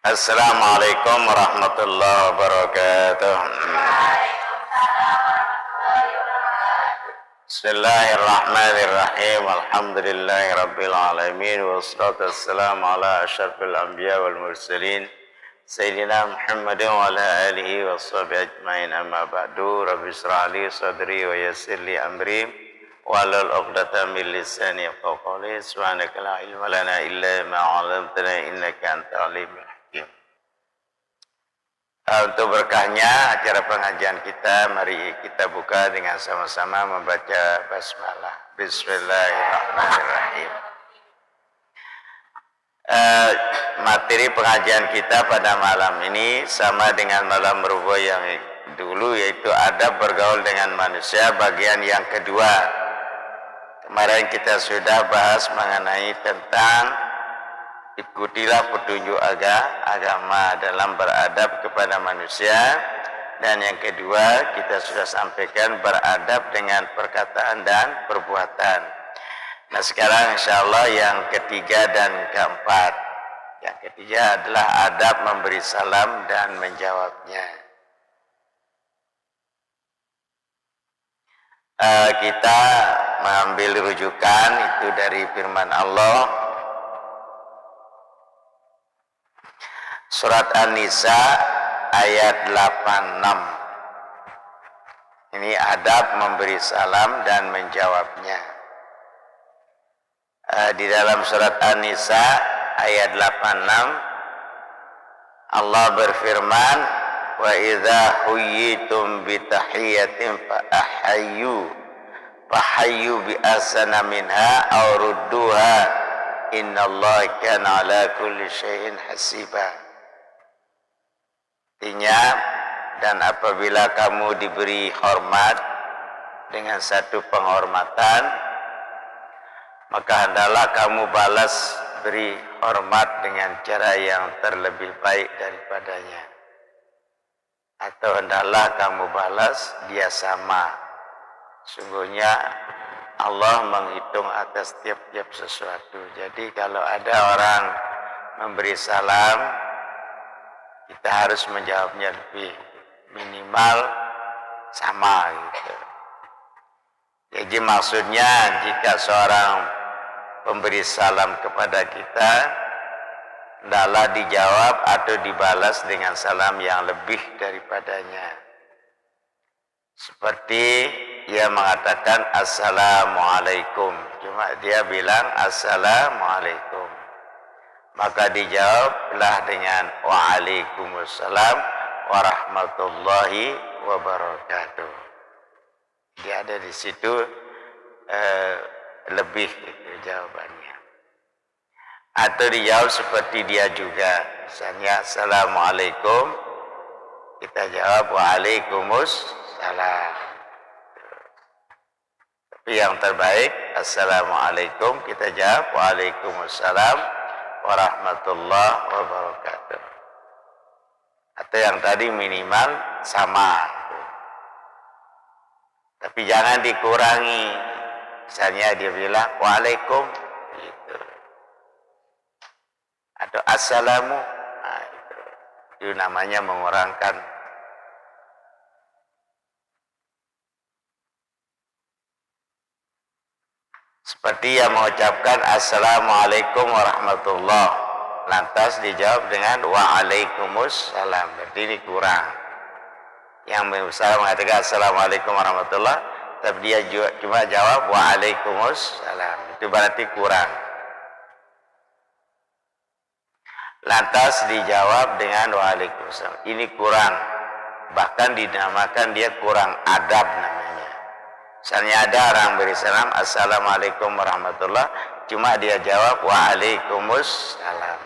Assalamualaikum warahmatullahi wabarakatuh. Bismillahirrahmanirrahim. Alhamdulillahi rabbil alamin. Wassalatu wassalamu ala asyrafil anbiya wal mursalin Sayyidina Muhammadin wa ala alihi wa sahbihi ajmain. Amma ba'du. Rabbi shrah li sadri wa yassir li amri wahlul 'uqdatam min lisani yafqahu qawli. Subhanaka la ilma lana illa ma 'allamtana innaka antal alimul hakim. Untuk berkahnya acara pengajian kita, mari kita buka dengan sama-sama membaca basmalah. Bismillahirrahmanirrahim. Materi pengajian kita pada malam ini sama dengan malam rubuh yang dulu, yaitu adab bergaul dengan manusia bagian yang kedua. Kemarin kita sudah bahas mengenai tentang ikutilah petunjuk agama dalam beradab kepada manusia, dan yang kedua kita sudah sampaikan beradab dengan perkataan dan perbuatan. Nah sekarang insyaallah yang ketiga dan keempat. Yang ketiga adalah adab memberi salam dan menjawabnya. Kita mengambil rujukan itu dari firman Allah Surat An-Nisa ayat 86. Ini adab memberi salam dan menjawabnya. Di dalam surat An-Nisa ayat 86 Allah berfirman, wa idza huyyitum bi tahiyatin fahayyu bi ahsana minha aw rudduha innallaha kana ala kulli syai'in hasiba. Artinya, dan apabila kamu diberi hormat dengan satu penghormatan, maka hendaklah kamu balas beri hormat dengan cara yang terlebih baik daripadanya, atau hendaklah kamu balas dia sama. Sungguhnya Allah menghitung atas tiap-tiap sesuatu. Jadi kalau ada orang memberi salam, kita harus menjawabnya lebih minimal sama gitu. Jadi maksudnya jika seorang pemberi salam kepada kita, hendaklah dijawab atau dibalas dengan salam yang lebih daripadanya. Seperti ia mengatakan assalamualaikum, cuma dia bilang assalamualaikum, maka dijawablah dengan waalaikumsalam warahmatullahi wabarakatuh. Dia ada di situ lebih itu jawabannya. Atau dijawab seperti dia juga, misalnya assalamualaikum, kita jawab waalaikumsalam. Tapi yang terbaik assalamualaikum, kita jawab waalaikumsalam warahmatullahi wabarakatuh. Atau yang tadi minimal sama. Tapi jangan dikurangi. Misalnya dia bilang waalaikum gitu. Atau assalamu, nah, itu namanya mengurangkan. Seperti yang mengucapkan assalamualaikum warahmatullah, lantas dijawab dengan waalaikumsalam, berarti ini kurang. Yang misalnya mengatakan assalamualaikum warahmatullah, tapi dia cuma jawab waalaikumsalam, itu berarti kurang. Lantas dijawab dengan waalaikumsalam, ini kurang, bahkan dinamakan dia kurang adab namanya. Misalnya ada orang beri salam assalamualaikum warahmatullah, cuma dia jawab waalaikumsalam.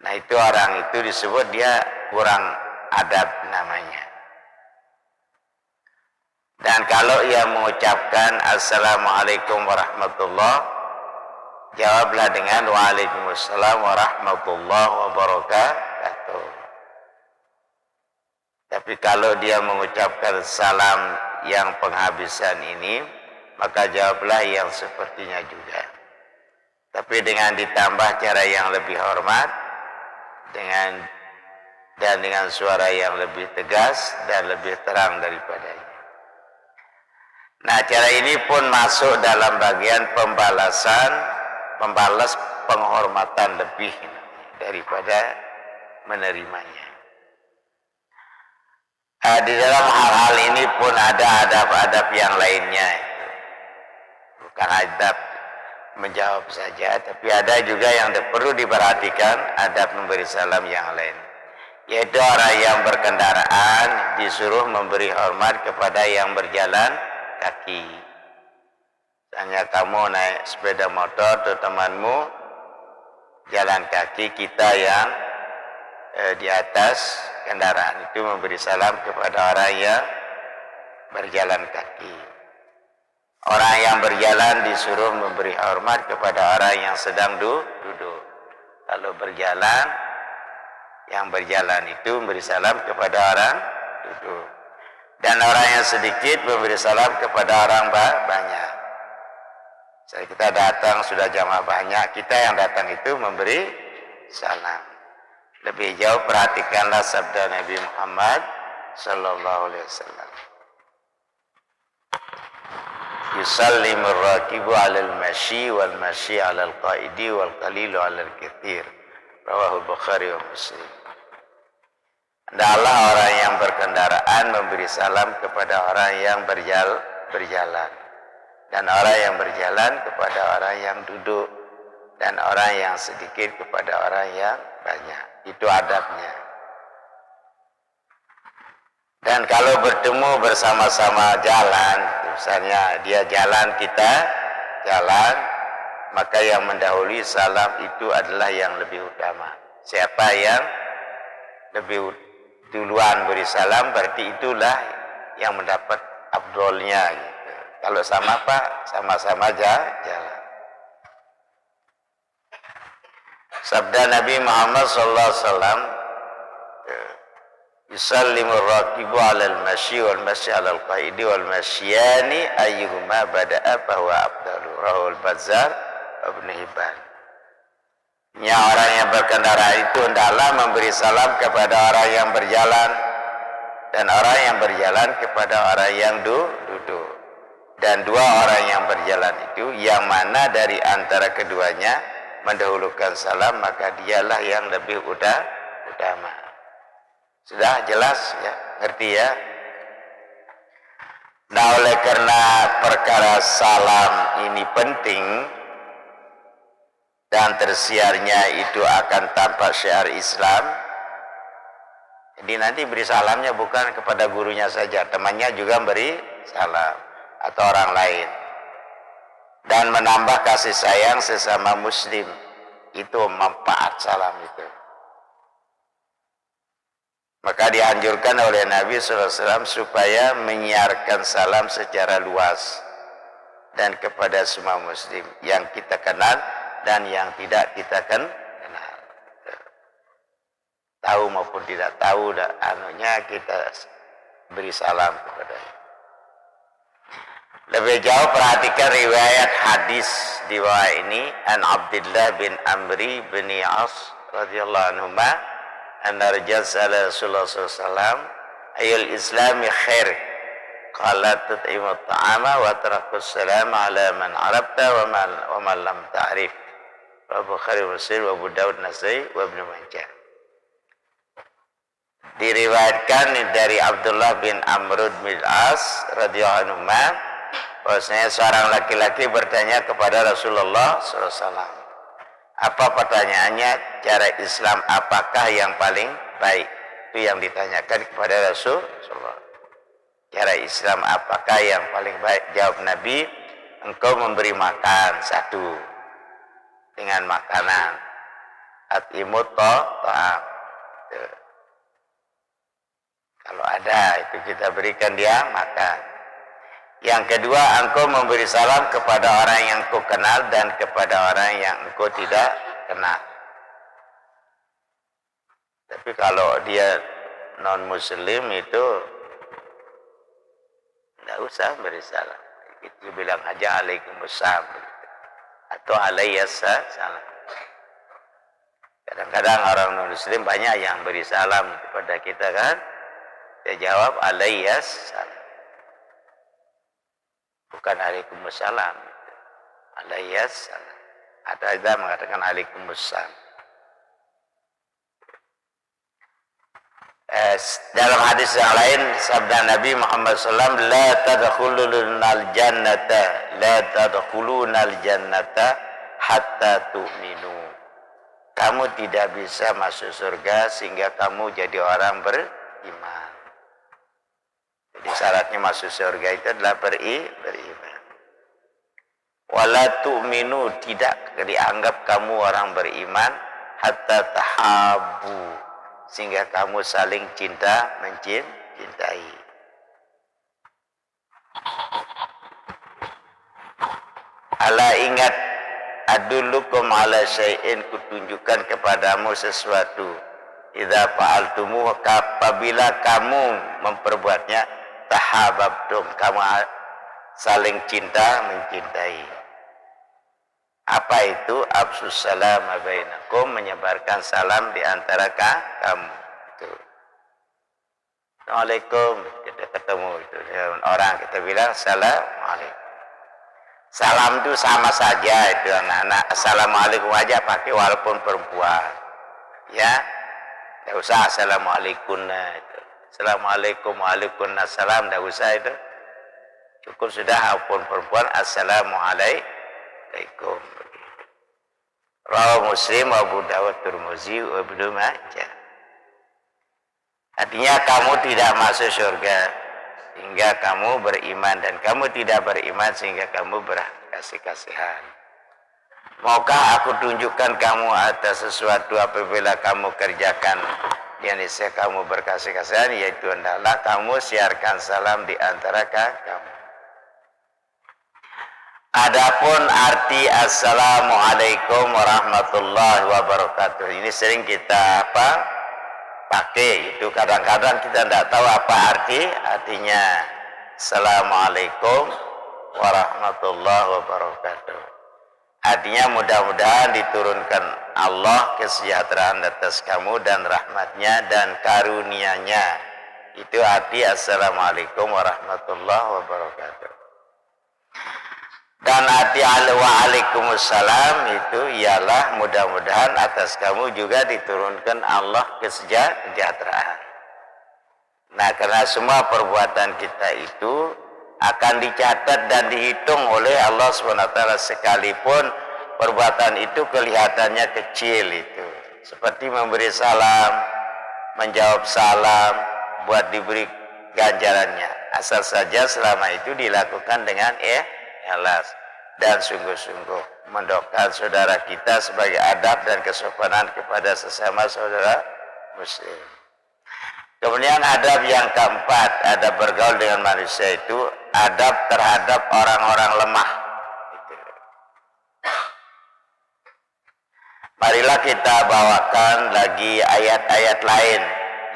Nah itu orang itu disebut dia kurang adab namanya. Dan kalau ia mengucapkan assalamualaikum warahmatullah, jawablah dengan waalaikumsalam warahmatullahi wabarakatuh. Tapi kalau dia mengucapkan salam yang penghabisan ini, maka jawablah yang sepertinya juga. Tapi dengan ditambah cara yang lebih hormat, dengan suara yang lebih tegas dan lebih terang daripadanya. Nah, cara ini pun masuk dalam bagian pembalas penghormatan lebih daripada menerimanya. Di dalam hal-hal ini pun ada adab-adab yang lainnya. Bukan adab menjawab saja, tapi ada juga yang perlu diperhatikan, adab memberi salam yang lain. Yaitu orang yang berkendaraan disuruh memberi hormat kepada yang berjalan kaki. Misalnya kamu naik sepeda motor atau temanmu jalan kaki, kita yang di atas kendaraan itu memberi salam kepada orang yang berjalan kaki. Orang yang berjalan disuruh memberi hormat kepada orang yang sedang duduk. Kalau berjalan, yang berjalan itu memberi salam kepada orang duduk. Dan orang yang sedikit memberi salam kepada orang banyak. Saya kita datang sudah jamaah banyak, kita yang datang itu memberi salam. Lebih jauh perhatikanlah sabda Nabi Muhammad sallallahu alaihi wasallam. Yusallimur rakibu 'alal masyi wal masyi 'alal qaidi wal qalilu 'alal katsir. Rawahu Bukhari wa Muslim. Adalah orang yang berkendaraan memberi salam kepada orang yang berjalan. Dan orang yang berjalan kepada orang yang duduk. Dan orang yang sedikit kepada orang yang banyak. Itu adabnya. Dan kalau bertemu bersama-sama jalan, misalnya dia jalan, kita jalan, maka yang mendahului salam itu adalah yang lebih utama. Siapa yang lebih duluan beri salam, berarti itulah yang mendapat afdolnya gitu. Kalau sama Pak, sama-sama jalan. Sabda Nabi Muhammad sallallahu alaihi wasallam, yusallimur rakibu 'alal masyi wal masyi 'alal qaidi wal masyani ayyuhuma bada'a fahuwa afdalu. Rahul Bazzar Ibn Hibban. Ya, orang yang berkendara itu hendaklah memberi salam kepada orang yang berjalan, dan orang yang berjalan kepada orang yang duduk. Dan dua orang yang berjalan itu, yang mana dari antara keduanya mendahulukan salam, maka dialah yang lebih utama. Sudah jelas ya, ngerti ya? Nah, oleh karena perkara salam ini penting dan tersiarnya itu akan tampak syiar Islam, jadi nanti beri salamnya bukan kepada gurunya saja, temannya juga beri salam atau orang lain. Dan menambah kasih sayang sesama muslim, itu manfaat salam itu. Maka dianjurkan oleh Nabi SAW supaya menyiarkan salam secara luas dan kepada semua muslim yang kita kenal dan yang tidak kita kenal, tahu maupun tidak tahu, kita beri salam kepadanya. Lebih jauh perhatikan riwayat hadis di bawah ini, an Abdullah bin Amri bin As radhiyallahu anhuma anna rajul sala Rasulullah sallallahu ayul islami khair qala tut'imu ta'ama wa tarakus salam ala man arabta wa man lam ta'rif. Bukhari Muslim wa Abu Daud Nasai wa Ibnu Majah. Diriwayatkan dari Abdullah bin Amr bin As radhiyallahu anhuma bahwasanya seorang laki-laki bertanya kepada Rasulullah SAW. Apa pertanyaannya? Cara Islam apakah yang paling baik? Itu yang ditanyakan kepada Rasulullah. Cara Islam apakah yang paling baik? Jawab Nabi, engkau memberi makan satu dengan makanan. At'imut ta'am. Kalau ada itu kita berikan dia makan. Yang kedua, engkau memberi salam kepada orang yang engkau kenal dan kepada orang yang engkau tidak kenal. Tapi kalau dia non muslim itu tidak usah beri salam. Itu bilang aja alaikumussalam atau alaiyassalam. Kadang-kadang orang non-muslim banyak yang beri salam kepada kita kan. Dia jawab alaiyas salam. Bukan alaikumussalam. Alaiyas salam. Ada yang mengatakan alaikumussalam. Dalam hadis yang lain sabda Nabi Muhammad SAW, la tadkhulunal jannata hatta tu'minu. Kamu tidak bisa masuk surga sehingga kamu jadi orang beriman. Jadi syaratnya masuk surga itu adalah beriman. Wala tu'minu, tidak dianggap kamu orang beriman hatta tahabu, sehingga kamu saling mencintai. Ala ingat, adullukum ala syai'in, kutunjukkan kepadamu sesuatu. Idza fa'altumu, apabila kamu memperbuatnya, tahabbtum, kamu saling mencintai. Apa itu? Absus salam bainakum, menyebarkan salam di antara kamu. Itu. Assalamualaikum, kita ketemu itu orang, kita bilang assalamualaikum. Salam itu sama saja itu anak-anak. Assalamualaikum aja pakai walaupun perempuan. Ya. Enggak usah assalamualaikum itu. Assalamualaikum waalaikumsalam, enggak usah itu. Cukup sudah walaupun perempuan assalamualaikum. Rawahu Muslim, Abu Dawud, Tirmidzi, Ibnu Majah. Artinya kamu tidak masuk surga sehingga kamu beriman, dan kamu tidak beriman sehingga kamu berkasih-kasihan. Maukah aku tunjukkan kamu atas sesuatu apabila kamu kerjakan yang niscaya kamu berkasih-kasihan, yaitu adalah kamu siarkan salam di antara kamu. Adapun arti assalamualaikum warahmatullahi wabarakatuh, ini sering kita pakai. Itu kadang-kadang kita tidak tahu apa artinya assalamualaikum warahmatullahi wabarakatuh. Artinya mudah-mudahan diturunkan Allah kesejahteraan atas kamu dan rahmatnya dan karunia-Nya. Itu arti assalamualaikum warahmatullahi wabarakatuh. Dan arti waalaikumsalam itu ialah mudah-mudahan atas kamu juga diturunkan Allah kesejahteraan. Nah, karena semua perbuatan kita itu akan dicatat dan dihitung oleh Allah SWT, sekalipun perbuatan itu kelihatannya kecil itu. Seperti memberi salam, menjawab salam, buat diberi ganjarannya. Asal saja selama itu dilakukan dengan ikhlas dan sungguh-sungguh mendoakan saudara kita sebagai adab dan kesopanan kepada sesama saudara muslim. Kemudian adab yang keempat, adab bergaul dengan manusia, itu adab terhadap orang-orang lemah. Marilah kita bawakan lagi ayat-ayat lain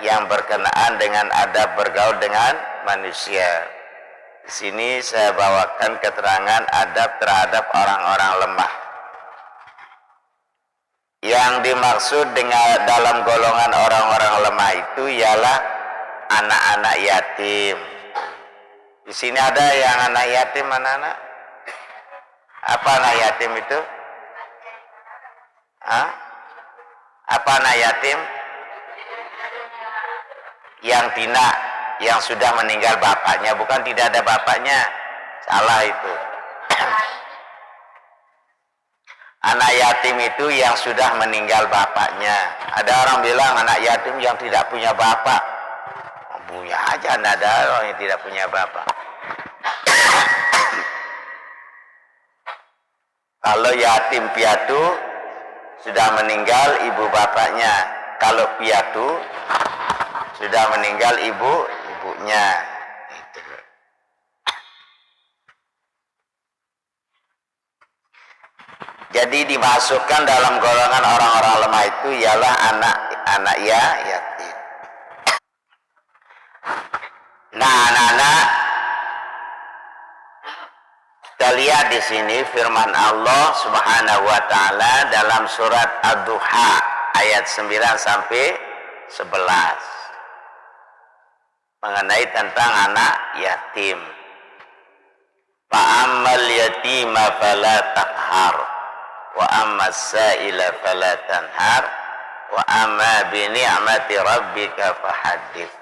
yang berkenaan dengan adab bergaul dengan manusia. Di sini saya bawakan keterangan adab terhadap orang-orang lemah. Yang dimaksud dengan dalam golongan orang-orang lemah itu ialah anak-anak yatim. Di sini ada yang anak yatim, anak-anak. Apa anak yatim itu? Hah? Apa anak yatim? Yang yang sudah meninggal bapaknya, bukan tidak ada bapaknya. Salah itu. Anak yatim itu yang sudah meninggal bapaknya. Ada orang bilang anak yatim yang tidak punya bapak. Punya aja, tidak ada orang yang tidak punya bapak. Kalau yatim piatu sudah meninggal ibu bapaknya. Kalau piatu sudah meninggal ibunya. Jadi dimasukkan dalam golongan orang-orang lemah itu ialah anak-anak yatim. Nah, anak-anak, kita lihat di sini firman Allah Subhanahu wa taala dalam surat Ad-Duha ayat 9 sampai 11 mengenai tentang anak yatim. Fa'ammal yatima fala taqhar wa ammas sa'ila fala tanhar wa amma bi ni'mati rabbika fahaddits.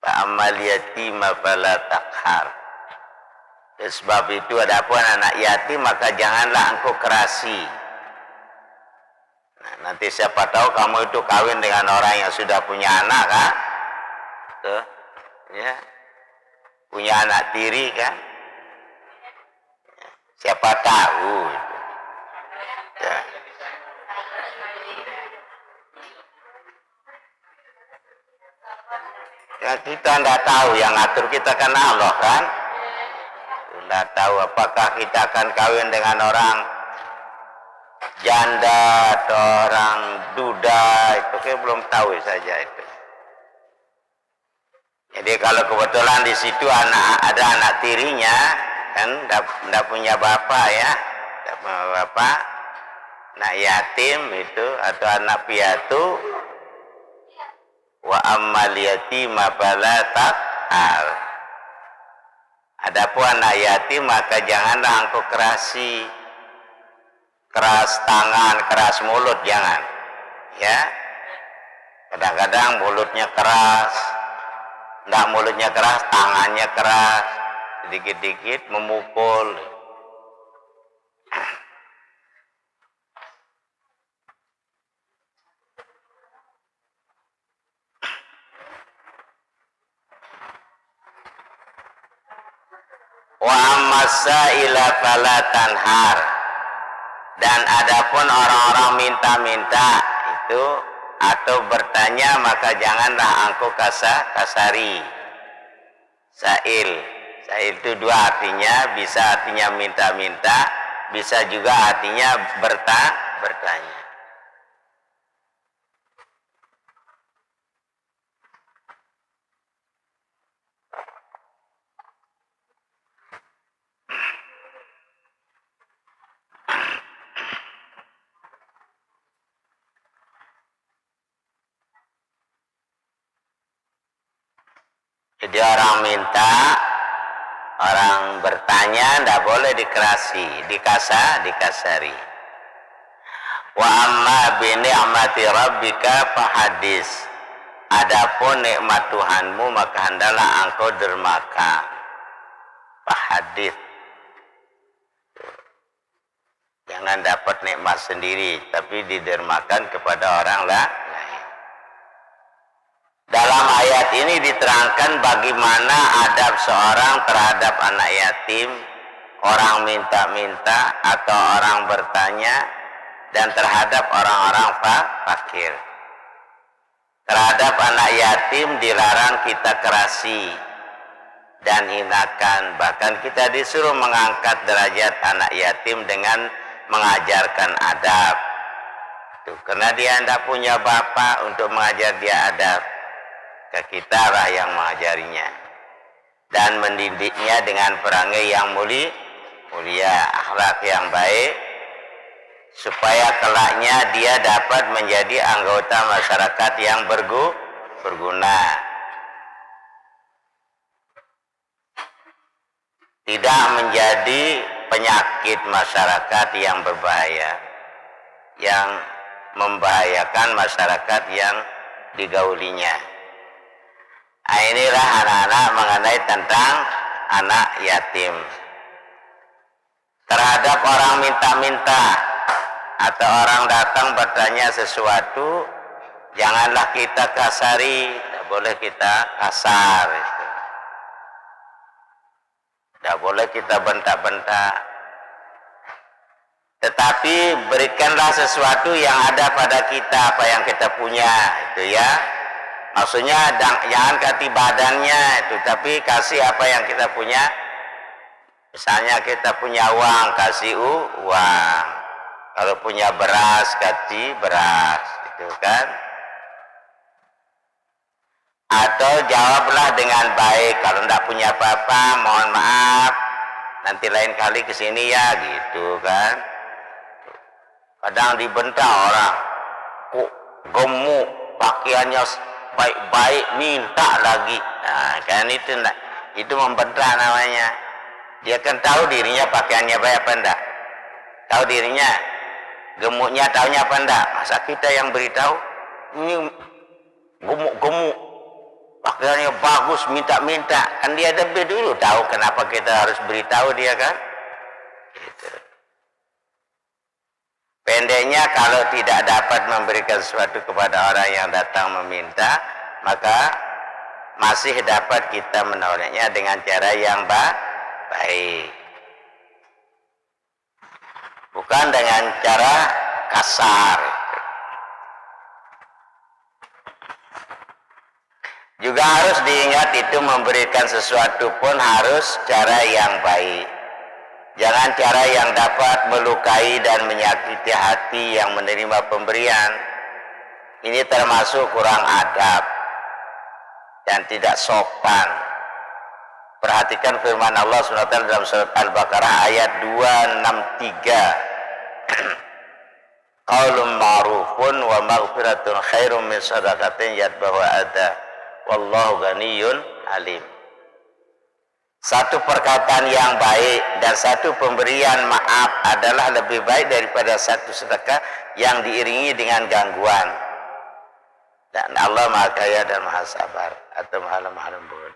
Fa'ammal yatima fala taqhar. Sebab itu adapun anak yatim maka janganlah engkau kerasi. Nah, nanti siapa tahu kamu itu kawin dengan orang yang sudah punya anak kan? Tuh, ya. Punya anak tiri kan? Siapa tahu itu. Ya. Ya kita tidak tahu, yang ngatur kita kan Allah kan? Tidak tahu apakah kita akan kawin dengan orang janda atau orang duda, itu kita belum tahu saja itu. Jadi kalau kebetulan di situ ada anak tirinya, kan tidak punya bapak ya, tidak punya bapak, anak yatim itu atau anak piatu, wa ammal yatima fala taqhar. Adapun anak yatim maka janganlah engkau kerasi, keras tangan, keras mulut jangan, ya. Kadang-kadang mulutnya keras. Nggak mulutnya keras, tangannya keras, sedikit-sedikit memukul. Wa ammasaila fala tanhar. Dan adapun orang-orang minta-minta itu atau bertanya maka janganlah engkau kasari. Sail itu dua artinya, bisa artinya minta-minta, bisa juga artinya bertanya. Jadi orang minta, orang bertanya tidak boleh dikerasi, dikasari. Wa amma bi ni'mati rabbika fahadits. Adapun nikmat Tuhanmu maka hendaklah engkau dermakan. Fahadits. Jangan dapat nikmat sendiri, tapi didermakan kepada orang lain. Dalam ayat ini diterangkan bagaimana adab seorang terhadap anak yatim, orang minta-minta atau orang bertanya, dan terhadap orang-orang fakir. Terhadap anak yatim dilarang kita kerasi dan hinakan. Bahkan kita disuruh mengangkat derajat anak yatim dengan mengajarkan adab. Tuh, karena dia tidak punya bapak untuk mengajar dia adab. Kita lah yang mengajarinya dan mendidiknya dengan perangai yang mulia, akhlak yang baik, supaya kelaknya dia dapat menjadi anggota masyarakat yang berguna. Tidak menjadi penyakit masyarakat yang berbahaya, yang membahayakan masyarakat yang digaulinya. Nah, inilah anak-anak mengenai tentang anak yatim. Terhadap orang minta-minta atau orang datang bertanya sesuatu, janganlah kita kasari, tidak boleh kita kasar. Tidak boleh kita bentak-bentak. Tetapi berikanlah sesuatu yang ada pada kita, apa yang kita punya, itu ya. Maksudnya jangan kasih badannya itu, tapi kasih apa yang kita punya. Misalnya kita punya uang, kasih uang. Kalau punya beras, kasih beras, gitu kan. Atau jawablah dengan baik. Kalau tidak punya apa-apa, mohon maaf, nanti lain kali kesini ya, gitu kan. Kadang dibentak orang, kok gemuk, pakaiannya baik-baik, minta lagi. Nah, kan itu membentak namanya. Dia kan tahu dirinya pakaiannya baik apa enggak? Tahu dirinya gemuknya, tahunya apa enggak? Masa kita yang beritahu ini gemuk-gemuk, pakaiannya bagus, minta-minta. Kan dia lebih dulu tahu, kenapa kita harus beritahu dia kan? Gitu. Pendeknya, kalau tidak dapat memberikan sesuatu kepada orang yang datang meminta, maka masih dapat kita menolaknya dengan cara yang baik. Bukan dengan cara kasar. Juga harus diingat, itu memberikan sesuatu pun harus cara yang baik. Jangan cara yang dapat melukai dan menyakiti hati yang menerima pemberian. Ini termasuk kurang adab dan tidak sopan. Perhatikan firman Allah SWT dalam surat Al-Baqarah ayat 263. Qaulun ma'rufun wa maghfiratun khairum min shadaqatin yatba'u adha. Wallahu ghaniyyun alim. Satu perkataan yang baik dan satu pemberian maaf adalah lebih baik daripada satu sedekah yang diiringi dengan gangguan. Dan Allah Maha Kaya dan Maha Sabar atau Maha Lembut.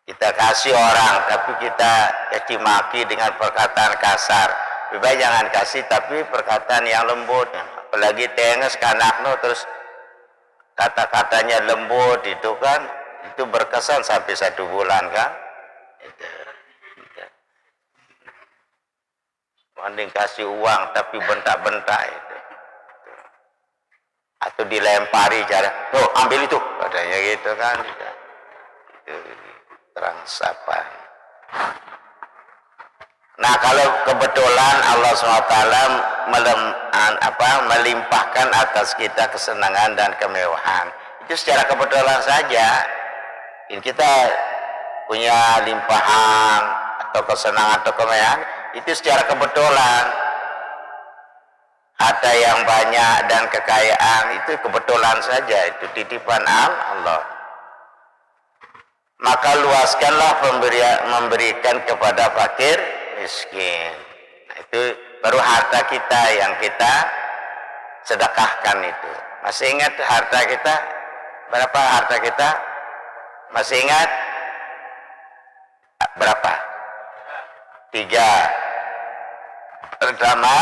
Kita kasih orang, tapi kita caci maki dengan perkataan kasar. Lebih baik jangan kasih, tapi perkataan yang lembut. Apalagi tenges ke anaknya, terus kata-katanya lembut, itu kan, itu berkesan sampai 1 bulan kan. Mending kasih uang tapi bentak-bentak itu. Atau dilempari cara, tuh ambil itu, katanya gitu kan. Itu terang sapan. Nah, kalau kebetulan Allah SWT melimpahkan atas kita kesenangan dan kemewahan, itu secara kebetulan saja. Kita punya limpahan atau kesenangan atau kemewahan, itu secara kebetulan. Harta yang banyak dan kekayaan itu kebetulan saja, itu titipan Allah. Maka luaskanlah memberikan kepada fakir miskin. Itu baru harta kita yang kita sedekahkan itu. Masih ingat harta kita? Berapa harta kita? Masih ingat? Berapa? 3. Pertama,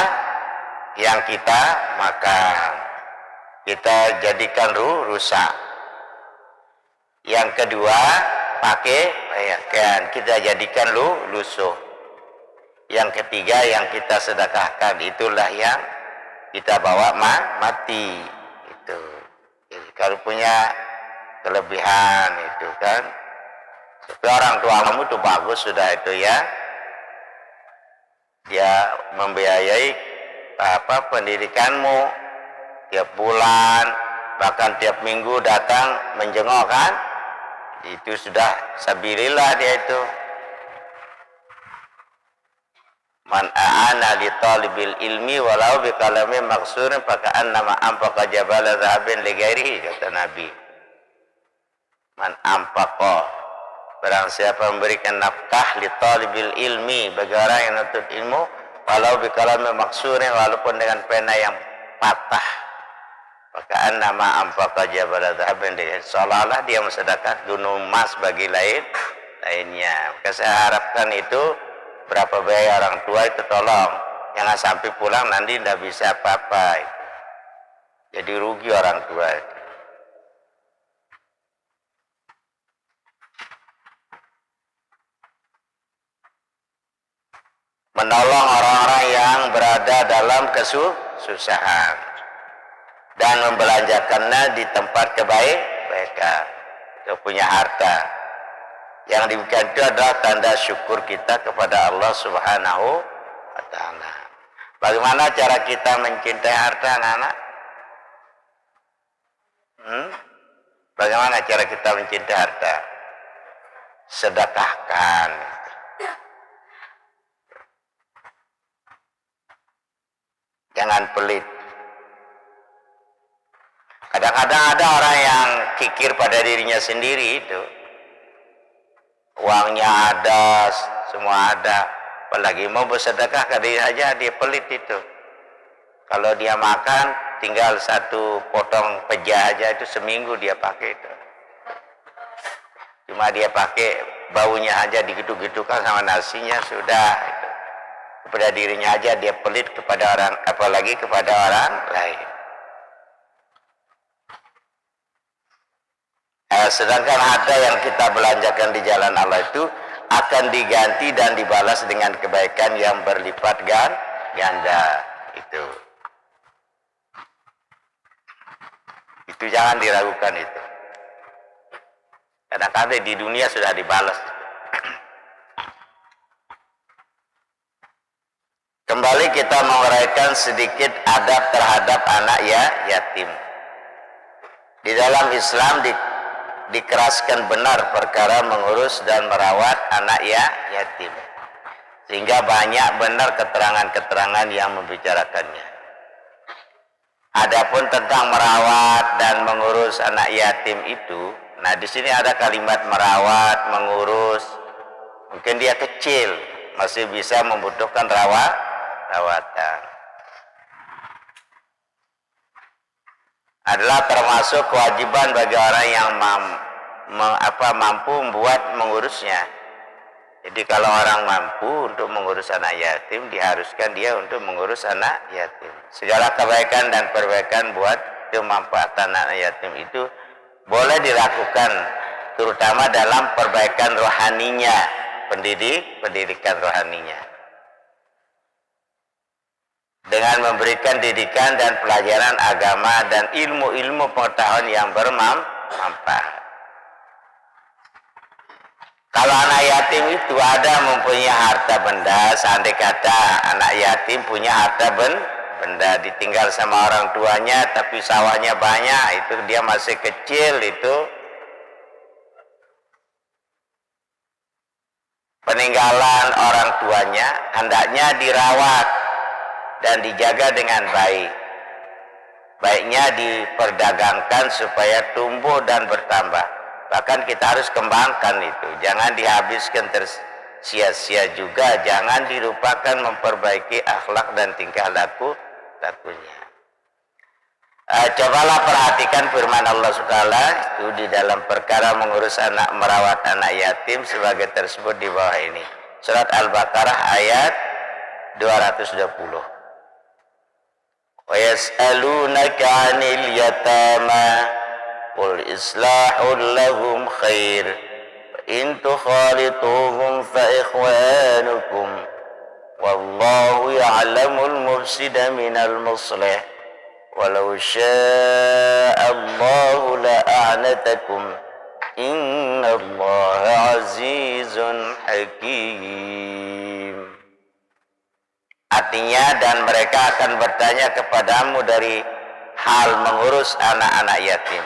yang kita makan, kita jadikan rusak. Yang kedua, pakaian, kita jadikan lusuh. Yang ketiga, yang kita sedekahkan, itulah yang kita bawa mati. Itu. Jadi, kalau punya kelebihan itu kan, tapi orang tuamu itu bagus sudah itu ya, dia membiayai pendidikanmu tiap bulan, bahkan tiap minggu datang menjenguk kan, itu sudah sabilillah dia itu. Man a'ana li talibil ilmi walau bi kalamin maksurin faka'annama anfaqa jabala dhahabin li ghairihi, kata Nabi. Man anfaqa, barang siapa memberikan nafkah li talibil ilmi, bagi orang yang menuntut ilmu, walau bi kalamin maksurin, walaupun dengan pena yang patah, faka'annama anfaqa jabala dhahabin li ghairihi, seolah-olah dia mensedekahkan gunung emas bagi lainnya. Maka saya harapkan itu, berapa biaya orang tua itu tolong, jangan sampai pulang nanti tidak bisa apa-apa itu. Jadi rugi orang tua itu. Menolong orang-orang yang berada dalam kesusahan dan membelanjakannya di tempat kebaikan. Itu punya harta. Yang demikian itu adalah tanda syukur kita kepada Allah Subhanahu wa Ta'ala. Bagaimana cara kita mencintai harta, anak-anak? Bagaimana cara kita mencintai harta? Sedekahkan. Jangan dengan pelit. Kadang-kadang ada orang yang kikir pada dirinya sendiri itu. Uangnya ada, semua ada. Apalagi mau bersedekah ke diri aja dia pelit itu. Kalau dia makan tinggal satu potong pejah aja itu seminggu dia pakai itu. Cuma dia pakai baunya aja digitu-gitukan sama nasinya sudah itu. Kepada dirinya aja dia pelit kepada orang, apalagi kepada orang lain. Sedangkan harta yang kita belanjakan di jalan Allah itu akan diganti dan dibalas dengan kebaikan yang berlipat ganda. Itu jangan diragukan itu. Kadang-kadang di dunia sudah dibalas. Kembali kita menguraikan sedikit adab terhadap anak yatim. Di dalam Islam dikeraskan benar perkara mengurus dan merawat anak yatim. Sehingga banyak benar keterangan-keterangan yang membicarakannya. Adapun tentang merawat dan mengurus anak yatim itu, nah di sini ada kalimat merawat, mengurus. Mungkin dia kecil, masih bisa membutuhkan rawatan. Adalah termasuk kewajiban bagi orang yang mampu membuat mengurusnya. Jadi kalau orang mampu untuk mengurus anak yatim, diharuskan dia untuk mengurus anak yatim. Segala kebaikan dan perbaikan buat kemanfaatan anak yatim itu boleh dilakukan, terutama dalam perbaikan rohaninya, pendidikan rohaninya. Dengan memberikan didikan dan pelajaran agama dan ilmu-ilmu pengetahuan yang bermanfaat. Kalau anak yatim itu ada mempunyai harta benda, seandainya kata anak yatim punya harta benda, ditinggal sama orang tuanya tapi sawahnya banyak, itu dia masih kecil, itu peninggalan orang tuanya hendaknya dirawat dan dijaga dengan baik. Baiknya diperdagangkan supaya tumbuh dan bertambah. Bahkan kita harus kembangkan itu. Jangan dihabiskan sia-sia juga. Jangan dilupakan memperbaiki akhlak dan tingkah lakunya. Cobalah perhatikan firman Allah SWT itu di dalam perkara mengurus anak, merawat anak yatim sebagai tersebut di bawah ini. Surat Al-Baqarah ayat 220. Wa yas'alunaka 'anil yatama qul islahul lahum khair wa in tukhalituhum fa ikhwanukum wallahu ya'lamul mufsida minal muslih walau sya'allahu la'anatakum innallaha azizun hakim. Artinya, dan mereka akan bertanya kepadamu dari hal mengurus anak-anak yatim.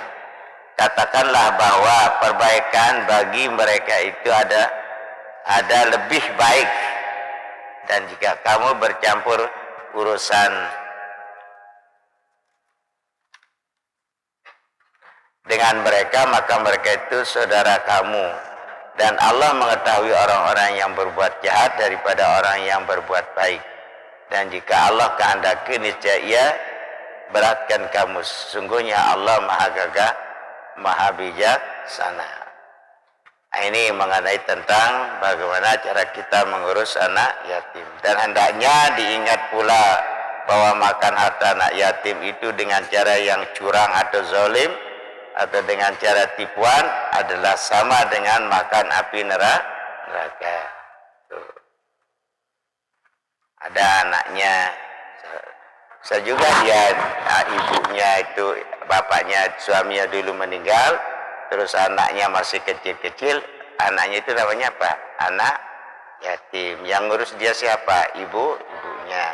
Katakanlah bahwa perbaikan bagi mereka itu ada lebih baik, dan jika kamu bercampur urusan dengan mereka, maka mereka itu saudara kamu, dan Allah mengetahui orang-orang yang berbuat jahat daripada orang yang berbuat baik. Dan jika Allah kehendaki, niscaya Ia beratkan kamu. Sesungguhnya Allah Maha Gagah, Maha Bijaksana. Ini mengenai tentang bagaimana cara kita mengurus anak yatim. Dan hendaknya diingat pula bahwa makan harta anak yatim itu dengan cara yang curang atau zalim atau dengan cara tipuan adalah sama dengan makan api neraka. Ada anaknya, saya juga dia, ibunya itu, bapaknya, suaminya dulu meninggal, terus anaknya masih kecil-kecil. Anaknya itu namanya apa? Anak yatim. Yang ngurus dia siapa? Ibunya.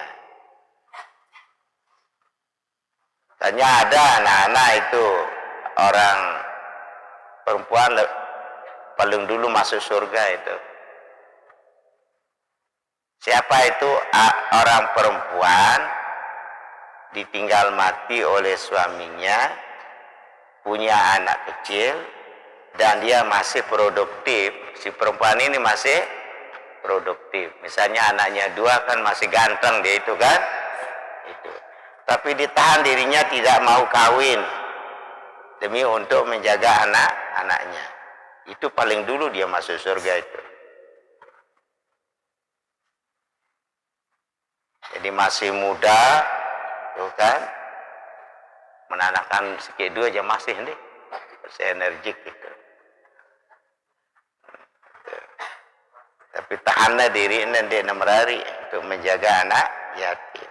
Tanya ada anak-anak itu orang perempuan paling dulu masuk surga itu. Siapa itu? Orang perempuan ditinggal mati oleh suaminya, punya anak kecil, dan dia masih produktif. Si perempuan ini masih produktif. Misalnya anaknya 2 kan masih ganteng dia itu kan, itu. Tapi ditahan dirinya tidak mau kawin demi untuk menjaga anak-anaknya. Itu paling dulu dia masuk surga itu. Jadi masih muda, tuh kan, menanamkan sikit 2 aja masih nih, masih energik gitu. Tapi tahanlah diri nanti 6 hari untuk menjaga anak yatim.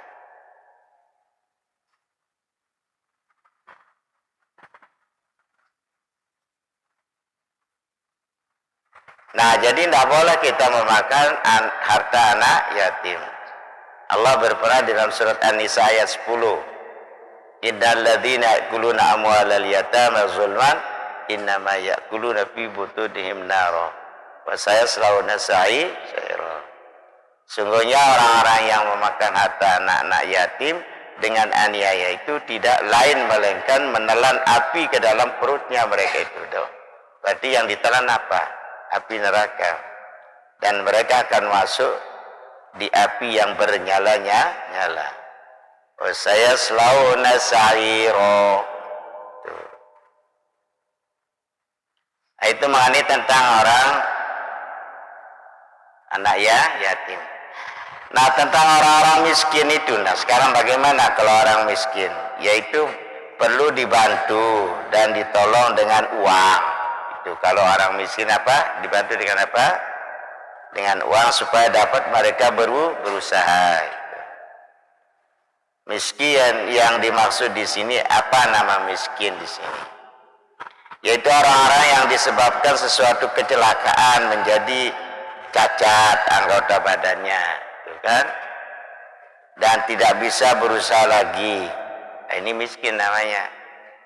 Nah, jadi tidak boleh kita memakan harta anak yatim. Allah berfirman dalam surat An-Nisa ayat 10. Innal ladzina ya'kuluna amwalal yatama zulman innama ya'kuluna fi butunihim nara wa sayaslawna sa'ira. Sungguhnya orang-orang yang memakan harta anak-anak yatim dengan aniaya itu tidak lain melainkan menelan api ke dalam perutnya mereka itu. Berarti yang ditelan apa? Api neraka. Dan mereka akan masuk di api yang bernyala-nyala. Saya selalu nasairo. Itu mengenai tentang orang anak yatim. Nah, tentang orang-orang miskin itu. Nah, sekarang bagaimana kalau orang miskin? Yaitu perlu dibantu dan ditolong dengan uang. Itu kalau orang miskin apa? Dibantu dengan apa? Dengan uang supaya dapat mereka berusaha. Miskin yang dimaksud di sini, apa nama miskin di sini? Yaitu orang-orang yang disebabkan sesuatu kecelakaan menjadi cacat anggota badannya, kan? Dan tidak bisa berusaha lagi. Nah, ini miskin namanya.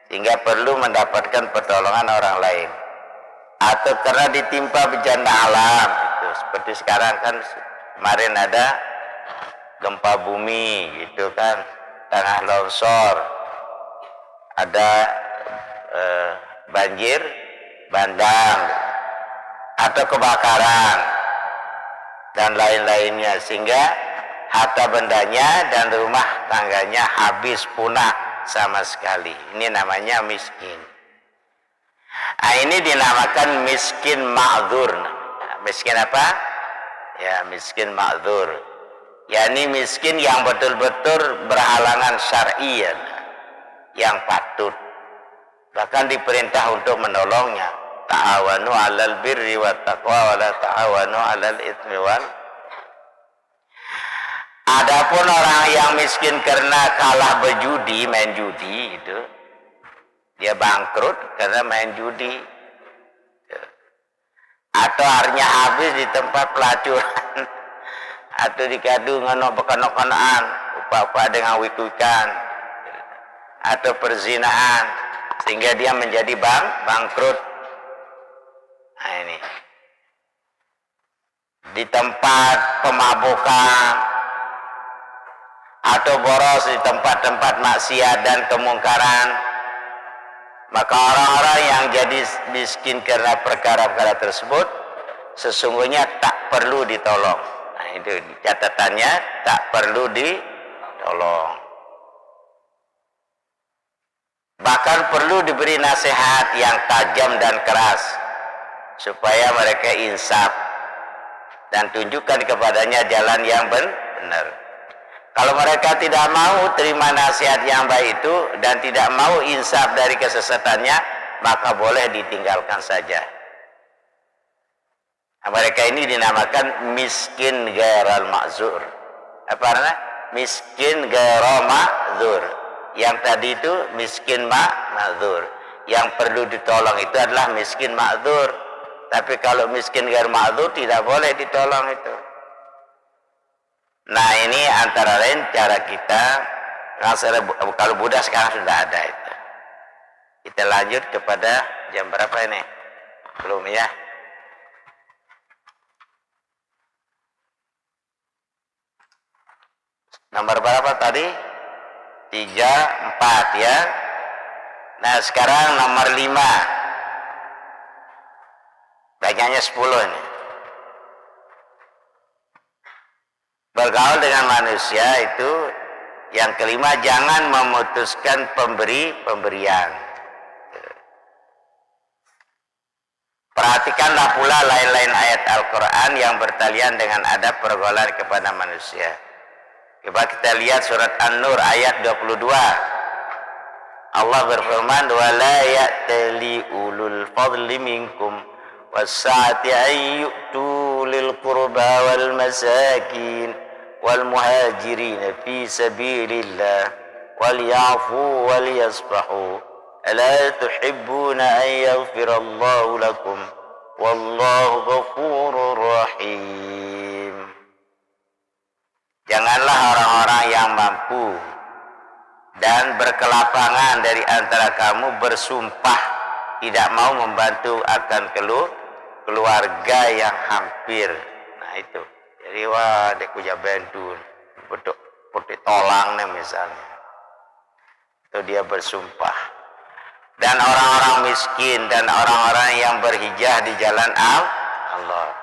Sehingga perlu mendapatkan pertolongan orang lain. Atau karena ditimpa bencana alam, gitu. Seperti sekarang kan kemarin ada gempa bumi, gitu kan, tanah longsor, ada banjir bandang, atau kebakaran dan lain-lainnya, sehingga harta bendanya dan rumah tangganya habis punah sama sekali. Ini namanya miskin. Nah, ini dinamakan miskin ma'dzur. Miskin apa? Ya, miskin ma'dzur. yakni miskin yang betul-betul berhalangan syar'i, yang patut, bahkan diperintah untuk menolongnya. Ta'awanu 'alal birri wat taqwa wa la ta'awanu 'alal itsmi wal. Adapun orang yang miskin karena kalah berjudi, main judi itu, dia bangkrut karena main judi, atau harinya habis di tempat pelacuran, atau dikadu ngono bekono-konoan, upa-upa dengan wik-wikan, atau perzinahan, sehingga dia menjadi bangkrut. Nah, ini di tempat pemabukan atau boros di tempat-tempat maksiat dan kemungkaran, maka orang-orang yang jadi miskin karena perkara-perkara tersebut sesungguhnya tak perlu ditolong. Nah, itu catatannya, tak perlu ditolong. Bahkan perlu diberi nasihat yang tajam dan keras supaya mereka insaf dan tunjukkan kepadanya jalan yang benar. Kalau mereka tidak mau terima nasihat yang baik itu dan tidak mau insaf dari kesesatannya, maka boleh ditinggalkan saja. Nah, mereka ini dinamakan miskin ghairal ma'zur. Apa namanya? Miskin ghairal ma'zur. Yang tadi itu miskin ma'zur. Yang perlu ditolong itu adalah miskin ma'zur. Tapi kalau miskin ghairal ma'zur tidak boleh ditolong itu. Nah, ini antara lain cara kita. Kalau Buddha sekarang sudah ada itu. Kita lanjut kepada jam berapa ini? Belum ya? Nomor berapa tadi? 3, 4 ya. Nah sekarang nomor 5. Bacanya 10 ini. Bergaul dengan manusia itu yang kelima, jangan memutuskan pemberian. Perhatikanlah pula lain-lain ayat Al-Quran yang bertalian dengan adab pergaulan kepada manusia. Coba kita lihat surat An-Nur ayat 22. Allah berfirman, وَلَا يَأْتَلِي أُولُو الْفَضْلِ مِنْكُمْ وَالسَّعَةِ أَنْ يُؤْتُوا لِلْقُرْبَى وَالْمَسَاكِينِ وَالْمُهَاجِرِينَ فِي سَبِيلِ اللَّهِ وَلْيَعْفُوا وَلْيَصْفَحُوا أَلَا تُحِبُّونَ أَنْ يَغْفِرَ اللَّهُ لَكُمْ وَاللَّهُ غَفُورٌ رَحِيمٌ. Janganlah orang-orang yang mampu dan berkelapangan dari antara kamu bersumpah tidak mau membantu akan keluarga yang hampir. Nah itu. Jadi wah dia kuja bantu betul tolang nih misalnya. Itu dia bersumpah. Dan orang-orang miskin dan orang-orang yang berhijrah di jalan Allah.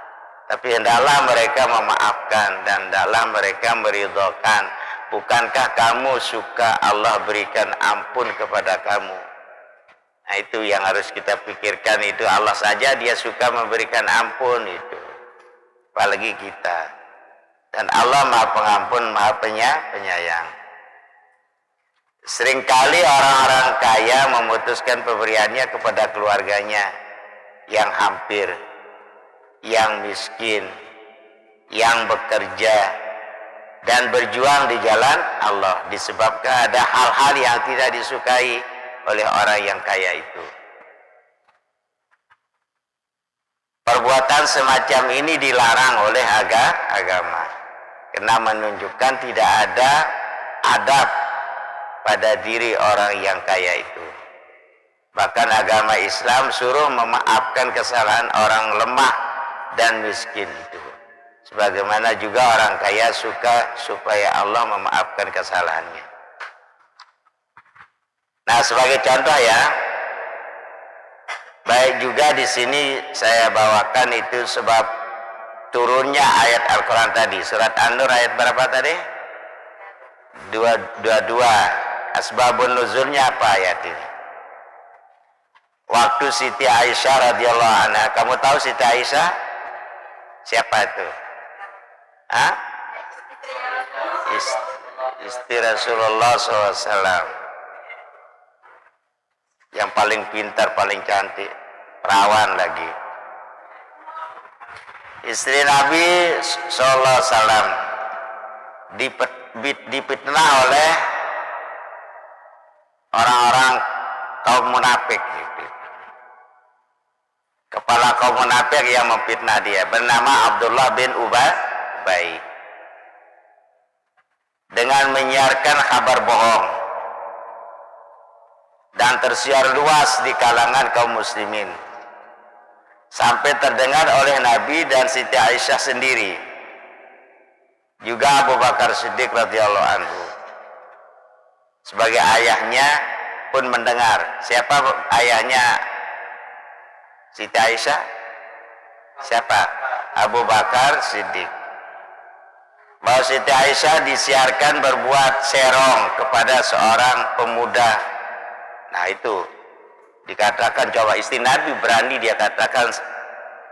Tapi hendaklah mereka memaafkan dan hendaklah mereka meridhokan. Bukankah kamu suka Allah berikan ampun kepada kamu? Nah itu yang harus kita pikirkan, itu Allah saja dia suka memberikan ampun itu. Apalagi kita. Dan Allah Maha Pengampun, Maha Penyayang. Seringkali orang-orang kaya memutuskan pemberiannya kepada keluarganya yang hampir, yang miskin, yang bekerja dan berjuang di jalan Allah, disebabkan ada hal-hal yang tidak disukai oleh orang yang kaya itu. Perbuatan semacam ini dilarang oleh agama, karena menunjukkan tidak ada adab pada diri orang yang kaya itu. Bahkan agama Islam suruh memaafkan kesalahan orang lemah dan miskin itu. Sebagaimana juga orang kaya suka supaya Allah memaafkan kesalahannya. Nah, sebagai contoh ya, baik juga di sini saya bawakan itu sebab turunnya ayat Al-Quran tadi. Surat An-Nur ayat berapa tadi? 22. Asbabun nuzulnya apa ayat ini? Waktu Siti Aisyah radhiyallahu anha. Kamu tahu Siti Aisyah? Siapa itu? Hah? Istri Rasulullah SAW. Yang paling pintar, paling cantik, perawan lagi. Istri Nabi SAW dipitnah oleh orang-orang kaum munafik gitu. Kepala kaum munafik yang memfitnah dia bernama Abdullah bin Ubay, dengan menyiarkan kabar bohong dan tersiar luas di kalangan kaum muslimin sampai terdengar oleh Nabi dan Siti Aisyah sendiri, juga Abu Bakar Siddiq radhiyallahu anhu sebagai ayahnya pun mendengar. Siapa ayahnya Siti Aisyah? Siapa? Abu Bakar Siddiq. Bahwa Siti Aisyah disiarkan berbuat serong kepada seorang pemuda. Nah itu dikatakan, coba istri Nabi berani dia katakan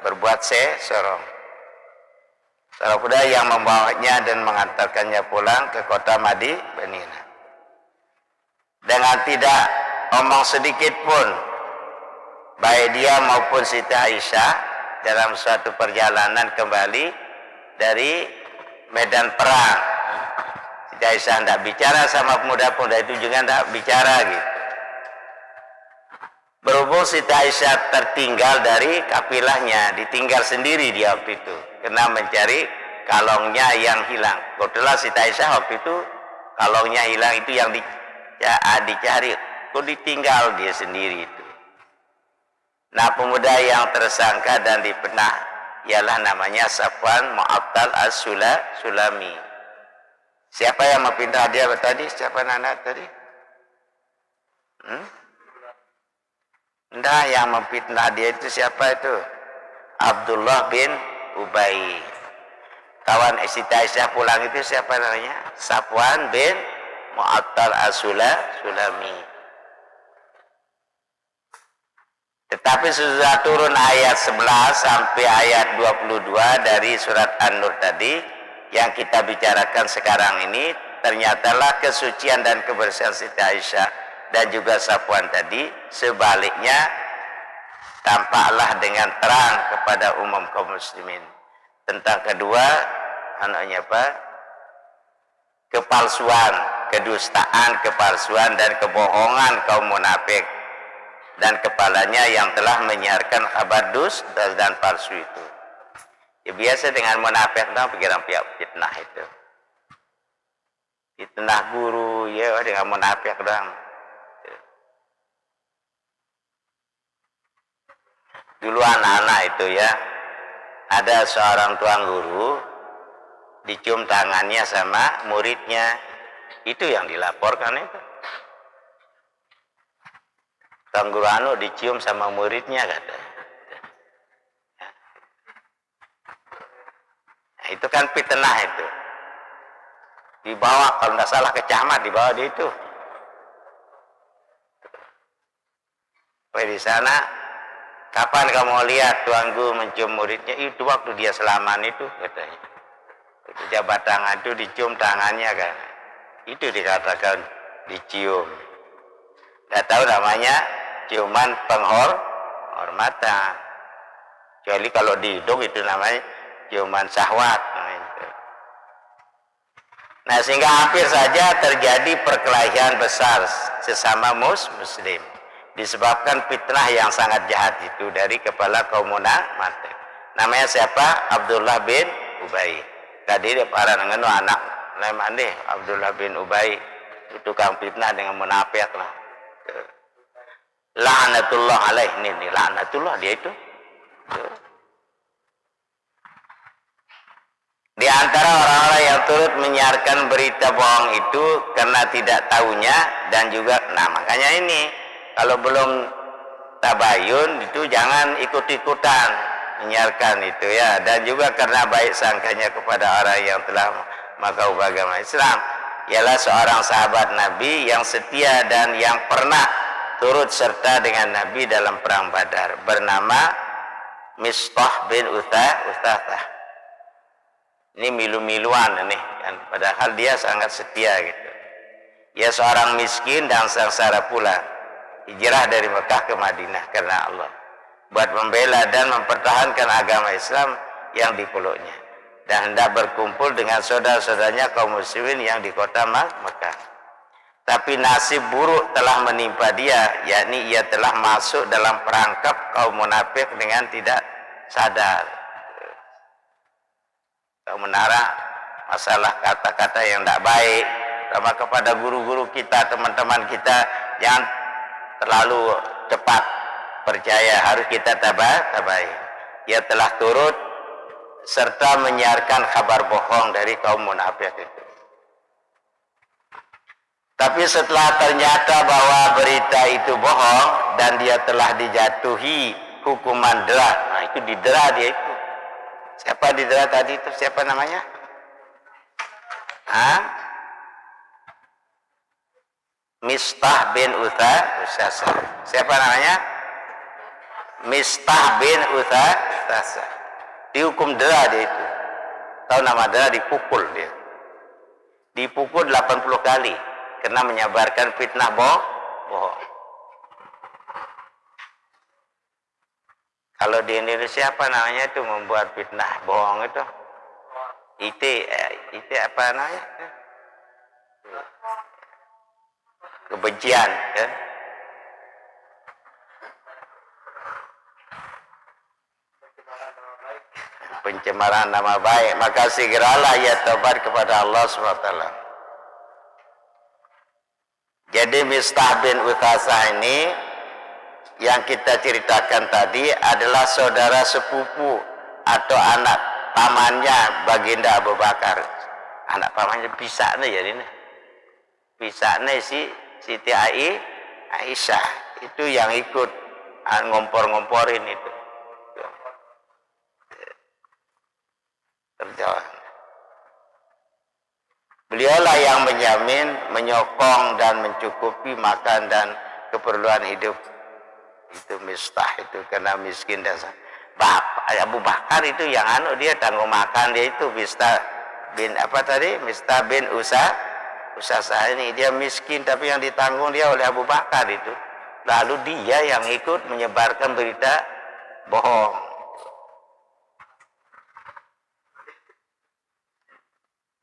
berbuat serong. Seorang pemuda yang membawanya dan mengantarkannya pulang ke kota Madinah. Dengan tidak omong sedikit pun, baik dia maupun Siti Aisyah dalam suatu perjalanan kembali dari medan perang. Siti Aisyah tidak bicara sama pemuda-pemuda itu, juga tidak bicara gitu. Berhubung Siti Aisyah tertinggal dari kapilahnya, ditinggal sendiri dia waktu itu, kena mencari kalongnya yang hilang. Kebetulan Siti Aisyah waktu itu kalongnya hilang, itu yang dicari, kok ditinggal dia sendiri itu. Nah pemuda yang tersangka dan dipitnah ialah namanya Safwan Mu'attal As-Sulami. Siapa yang memfitnah dia tadi? Siapa nana tadi? Nah, yang memfitnah dia itu siapa itu? Abdullah bin Ubay. Kawan Siti Aisyah pulang itu siapa namanya? Safwan bin Mu'attal Sulami. Tetapi sudah turun ayat 11 sampai ayat 22 dari surat An-Nur tadi yang kita bicarakan sekarang ini, ternyatalah kesucian dan kebersihan Siti Aisyah dan juga Safwan tadi sebaliknya tampaklah dengan terang kepada umum kaum muslimin tentang kedua kepalsuan, kedustaan, kepalsuan dan kebohongan kaum munafik dan kepalanya yang telah menyiarkan kabar dan palsu itu. Ya biasa dengan munafik dong pikiran pihak fitnah itu. Fitnah guru ya dengan munafik dong. Dulu anak-anak itu ya, ada seorang tuan guru dicium tangannya sama muridnya, itu yang dilaporkan itu. Tuan guru anu dicium sama muridnya katanya. Nah, itu kan fitnah itu. Dibawa kalau tidak salah ke camat, dibawa di itu. Di sana. Kapan kamu lihat tuan guru mencium muridnya? Itu waktu dia selaman itu katanya. Jabat tangan itu dicium tangannya kan. Itu dikatakan dicium. Tidak tahu namanya ciuman penghormatan. Kecuali kalau di hidung itu namanya ciuman syahwat. Nah sehingga hampir saja terjadi perkelahian besar sesama muslim. Disebabkan fitnah yang sangat jahat itu dari kepala kaum munafik. Namanya siapa? Abdullah bin Ubay. Tadi para ngenu anak nama deh Abdullah bin Ubay itu tukang fitnah dengan munafik lah. La'natullah alaih, ini la'natullah dia itu. Di antara orang-orang yang turut menyiarkan berita bohong itu karena tidak tahunya dan juga makanya ini kalau belum tabayun itu jangan ikut-ikutan menyiarkan itu ya, dan juga karena baik sangkanya kepada orang yang telah mengaku agama Islam, ialah seorang sahabat Nabi yang setia dan yang pernah turut serta dengan Nabi dalam perang Badar, bernama Mistah bin Uthathah. Ini milu-miluan ini kan, padahal dia sangat setia gitu. Ia seorang miskin dan sengsara pula. Hijrah dari Mekah ke Madinah karena Allah, buat membela dan mempertahankan agama Islam yang dipeluknya, dan hendak berkumpul dengan saudara-saudaranya kaum muslimin yang di kota Mekah. Tapi nasib buruk telah menimpa dia, yakni ia telah masuk dalam perangkap kaum munafik dengan tidak sadar. Kau menara masalah kata-kata yang tidak baik, sama kepada guru-guru kita, teman-teman kita, yang terlalu cepat percaya, harus kita tabai. Ia telah turut serta menyiarkan kabar bohong dari kaum munafik itu. Tapi setelah ternyata bahwa berita itu bohong dan dia telah dijatuhi hukuman dera, nah itu didera dia itu. Siapa didera tadi itu? Siapa namanya? Mistah bin Uthathah. Siapa namanya? Mistah bin Uthathah. Dihukum dera dia itu. Tahu nama dera? Dipukul dia. Dipukul 80 kali karena menyebarkan fitnah bohong. Kalau di Indonesia apa namanya itu membuat fitnah bohong itu? Itu apa namanya? Kebencian kan? Pencemaran nama baik. Maka segeralah ia taubat kepada Allah SWT. Jadi Mistah bin Uthathah ini yang kita ceritakan tadi adalah saudara sepupu atau anak pamannya Baginda Abu Bakar. anak pamannya bisa nih ya ini. Bisa nih si Siti Aisyah itu yang ikut ngompor-ngomporin itu. Terjawab. Beliaulah yang menjamin, menyokong dan mencukupi makan dan keperluan hidup. Itu Mistah itu karena miskin dan Abu Bakar itu yang dia tanggung makan dia itu Mistah bin Mistah bin Usasah ini dia miskin tapi yang ditanggung dia oleh Abu Bakar itu. Lalu dia yang ikut menyebarkan berita bohong.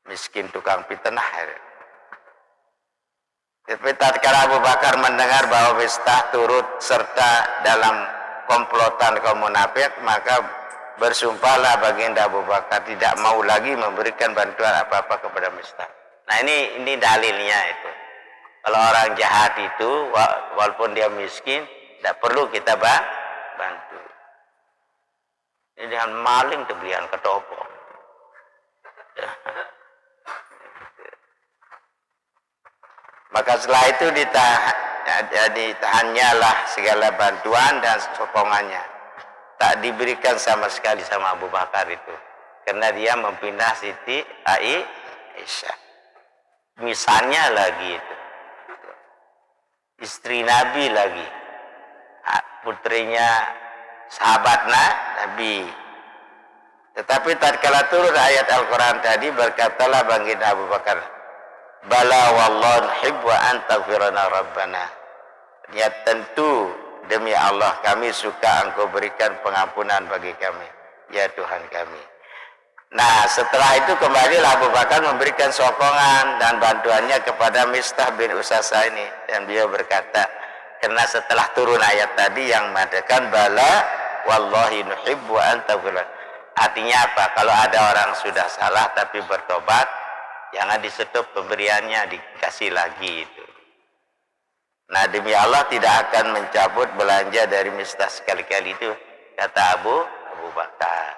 Miskin tukang fitnah. Tapi tatkala Abu Bakar mendengar bahwa Mistah turut serta dalam komplotan kaum munafik, maka bersumpahlah baginda Abu Bakar tidak mau lagi memberikan bantuan apa-apa kepada Mistah. Nah ini dalilnya itu. Kalau orang jahat itu walaupun dia miskin, tidak perlu kita bantu. Ini dengan maling teblian ketopok. Maka setelah itu ditahannya segala bantuan dan sokongannya. Tak diberikan sama sekali sama Abu Bakar itu. Karena dia mempindah Siti Aisyah. Misalnya lagi itu. Istri Nabi lagi. Putrinya sahabat Nabi. Tetapi tatkala turun ayat Al-Quran tadi berkatalah baginda Abu Bakar, bala wallahu nuhibbu an taghfirana rabbana. Ya tentu demi Allah kami suka engkau berikan pengampunan bagi kami ya Tuhan kami. Nah setelah itu kembalilah Abu Bakar memberikan sokongan dan bantuannya kepada Mistah bin Usasah ini. Dan beliau berkata, karena setelah turun ayat tadi yang mengatakan bala wallahi nuhibbu an taghfirana. Artinya apa? Kalau ada orang sudah salah tapi bertobat, jangan disetop pemberiannya, dikasih lagi itu. Nah demi Allah tidak akan mencabut belanja dari Mistah sekali-kali itu, kata Abu Bakar.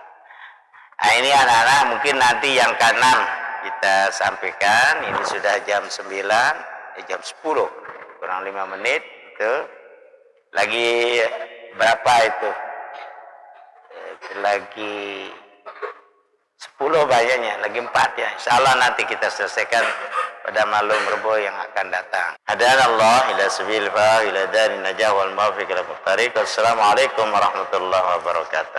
Nah ini anak-anak mungkin nanti yang ke-6 kita sampaikan. Ini sudah jam 9, jam 10 kurang 5 menit itu. Lagi berapa itu? Lagi 10 banyaknya, lagi 4 ya. Insyaallah nanti kita selesaikan pada malam Rebo yang akan datang. Hadanallah ila sabil fa ila darin najah wal mawfiq ila tariq. Assalamualaikum warahmatullahi wabarakatuh.